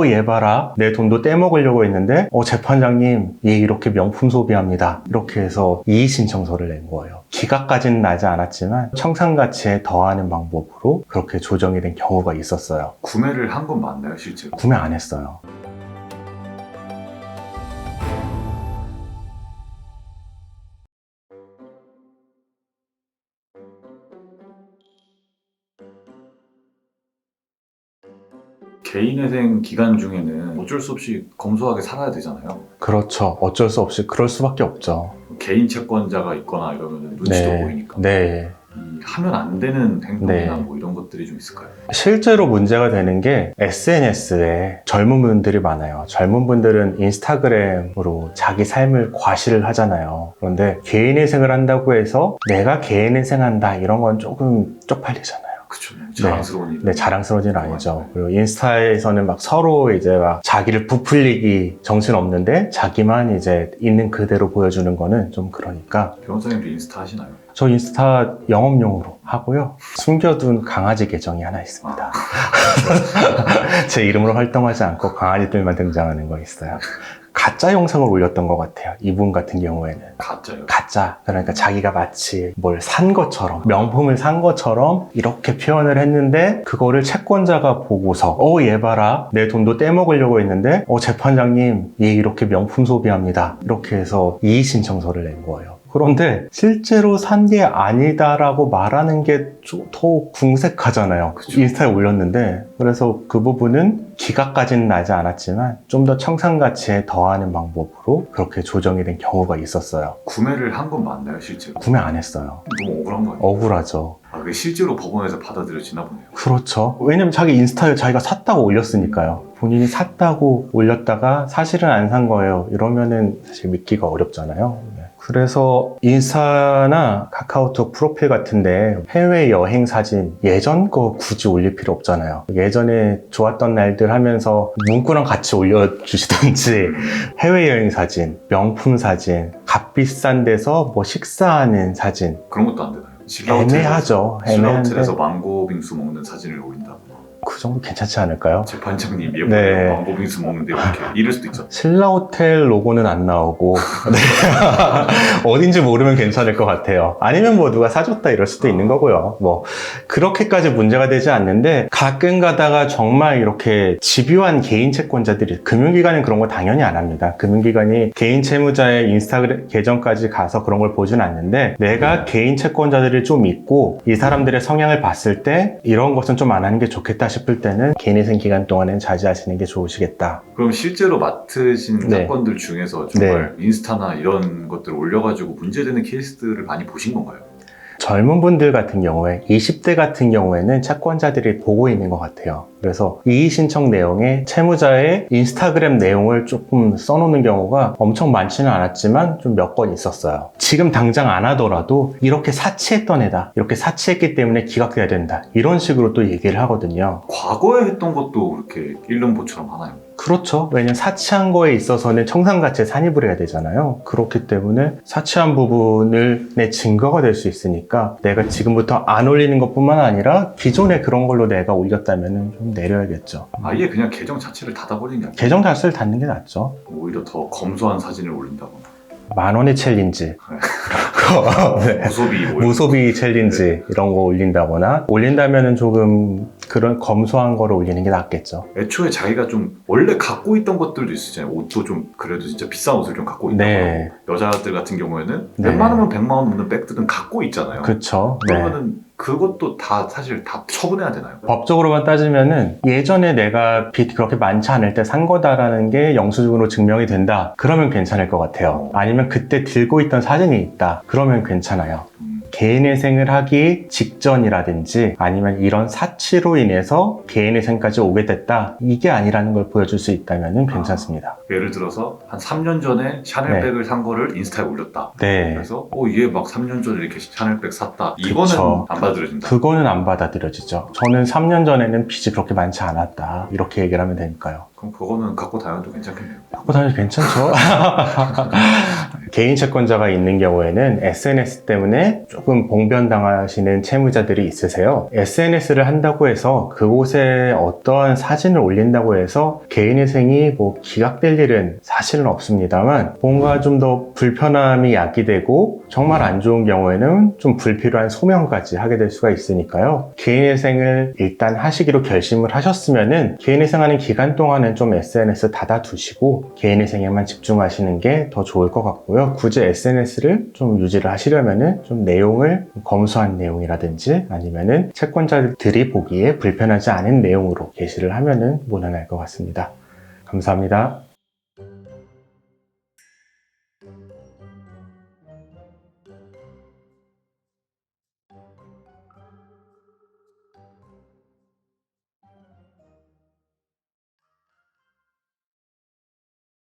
얘 봐라. 내 돈도 떼먹으려고 했는데 재판장님 얘 이렇게 명품 소비합니다. 이렇게 해서 이의신청서를 낸 거예요. 기각까지는 나지 않았지만 청산가치에 더하는 방법으로 그렇게 조정이 된 경우가 있었어요. 구매를 한 건 맞나요, 실제로? 구매 안 했어요. 개인회생 기간 중에는 어쩔 수 없이 검소하게 살아야 되잖아요. 그렇죠. 어쩔 수 없이 그럴 수밖에 없죠. 개인 채권자가 있거나 이러면 눈치도 보이니까. 네. 하면 안 되는 행동이나 네. 뭐 이런 것들이 좀 있을까요? 실제로 문제가 되는 게 SNS에 젊은 분들이 많아요. 젊은 분들은 인스타그램으로 자기 삶을 과시를 하잖아요. 그런데 개인회생을 한다고 해서 내가 개인회생한다 이런 건 조금 쪽팔리잖아요. 그쵸. 자랑스러운 일. 네, 자랑스러운 일은 아니죠. 그리고 인스타에서는 막 서로 이제 막 자기를 부풀리기 정신 없는데 자기만 이제 있는 그대로 보여주는 거는 좀 그러니까. 변호사님도 인스타 하시나요? 저 인스타 영업용으로 하고요. 숨겨둔 강아지 계정이 하나 있습니다. 제 이름으로 활동하지 않고 강아지들만 등장하는 거 있어요. 가짜 영상을 올렸던 것 같아요. 이분 같은 경우에는. 가짜요? 가짜. 그러니까 자기가 마치 뭘 산 것처럼, 명품을 산 것처럼 이렇게 표현을 했는데 그거를 채권자가 보고서 얘 봐라. 내 돈도 떼먹으려고 했는데 재판장님 얘 이렇게 명품 소비합니다. 이렇게 해서 이의신청서를 낸 거예요. 그런데 실제로 산 게 아니다라고 말하는 게 더 궁색하잖아요. 그쵸. 인스타에 올렸는데 그래서 그 부분은 기각까지는 나지 않았지만 좀 더 청산가치에 더하는 방법으로 그렇게 조정이 된 경우가 있었어요. 구매를 한 건 맞나요, 실제로? 구매 안 했어요. 너무 억울한 거 아니에요? 억울하죠. 그게 실제로 법원에서 받아들여지나 보네요. 그렇죠. 왜냐면 자기 인스타에 자기가 샀다고 올렸으니까요. 본인이 샀다고 올렸다가 사실은 안 산 거예요. 이러면은 사실 믿기가 어렵잖아요. 그래서 인스타나 카카오톡 프로필 같은데 해외여행 사진 예전 거 굳이 올릴 필요 없잖아요. 예전에 좋았던 날들 하면서 문구랑 같이 올려주시든지 해외여행 사진, 명품 사진, 값비싼 데서 뭐 식사하는 사진 그런 것도 안 되나요? 애매하죠. 신라호텔에서 망고 빙수 먹는 사진을 올린다거나 그 정도 괜찮지 않을까요? 재판장님 예쁘게 네. 망고 빙수 먹는데 이렇게 이럴 수도 있죠. 신라호텔 로고는 안 나오고 네. 어딘지 모르면 괜찮을 것 같아요. 아니면 뭐 누가 사줬다 이럴 수도 있는 거고요. 뭐 그렇게까지 문제가 되지 않는데 가끔 가다가 정말 이렇게 집요한 개인 채권자들이 금융기관은 그런 거 당연히 안 합니다. 금융기관이 개인 채무자의 인스타그램 계정까지 가서 그런 걸 보진 않는데 내가 개인 채권자들을 좀 믿고 이 사람들의 성향을 봤을 때 이런 것은 좀 안 하는 게 좋겠다 싶을 때는 개인회생 기간 동안은 자제하시는 게 좋으시겠다. 그럼 실제로 맡으신 네. 사건들 중에서 정말 인스타나 이런 것들을 올려가지고 문제되는 케이스들을 많이 보신 건가요? 젊은 분들 같은 경우에 20대 같은 경우에는 채권자들이 보고 있는 것 같아요. 그래서 이의신청 내용에 채무자의 인스타그램 내용을 조금 써놓는 경우가 엄청 많지는 않았지만 좀 몇 건 있었어요. 지금 당장 안 하더라도 이렇게 사치했던 애다. 이렇게 사치했기 때문에 기각돼야 된다. 이런 식으로 또 얘기를 하거든요. 과거에 했던 것도 그렇게 일름보처럼 하나요? 그렇죠. 왜냐면 사치한 거에 있어서는 청산가치에 산입을 해야 되잖아요. 그렇기 때문에 사치한 부분을 내 증거가 될 수 있으니까 내가 지금부터 안 올리는 것뿐만 아니라 기존에 그런 걸로 내가 올렸다면 좀 내려야겠죠. 아예 그냥 계정 자체를 닫아버리는 게 아니라 계정 자체를 닫는 게 낫죠. 오히려 더 검소한 사진을 올린다거나 10,000원의 챌린지, 네. 무소비 챌린지 이런 거 올린다면은 조금 그런 검소한 거를 올리는 게 낫겠죠. 애초에 자기가 좀 원래 갖고 있던 것들도 있으잖아요. 옷도 좀 그래도 진짜 비싼 옷을 좀 갖고 있다고 네. 하고 여자들 같은 경우에는 네. 웬만하면 100만 원 넘는 백들은 갖고 있잖아요. 그쵸. 네. 그러면은 그것도 다 사실 다 처분해야 되나요? 법적으로만 따지면은 예전에 내가 빚 그렇게 많지 않을 때 산 거다라는 게 영수증으로 증명이 된다. 그러면 괜찮을 것 같아요. 아니면 그때 들고 있던 사진이 있다. 그러면 괜찮아요. 개인회생을 하기 직전이라든지 아니면 이런 사치로 인해서 개인회생까지 오게 됐다. 이게 아니라는 걸 보여줄 수 있다면 괜찮습니다. 예를 들어서 한 3년 전에 샤넬백을 산 거를 인스타에 올렸다. 네. 그래서 얘 막 3년 전에 이렇게 샤넬백 샀다. 이거는 그쵸. 안 받아들여진다. 그거는 안 받아들여지죠. 저는 3년 전에는 빚이 그렇게 많지 않았다. 이렇게 얘기를 하면 되니까요. 그럼 그거는 갖고 다녀도 괜찮겠네요. 갖고 다녀도 괜찮죠? 개인 채권자가 있는 경우에는 SNS 때문에 조금 봉변당하시는 채무자들이 있으세요. SNS를 한다고 해서 그곳에 어떠한 사진을 올린다고 해서 개인회생이 뭐 기각될 일은 사실은 없습니다만 뭔가 좀 더 불편함이 야기되고 정말 안 좋은 경우에는 좀 불필요한 소명까지 하게 될 수가 있으니까요. 개인회생을 일단 하시기로 결심을 하셨으면은 개인회생하는 기간 동안은 좀 SNS 닫아두시고 개인회생에만 집중하시는 게 더 좋을 것 같고요. 굳이 SNS를 좀 유지를 하시려면은 좀 내용을 검소한 내용이라든지 아니면은 채권자들이 보기에 불편하지 않은 내용으로 게시를 하면은 무난할 것 같습니다. 감사합니다.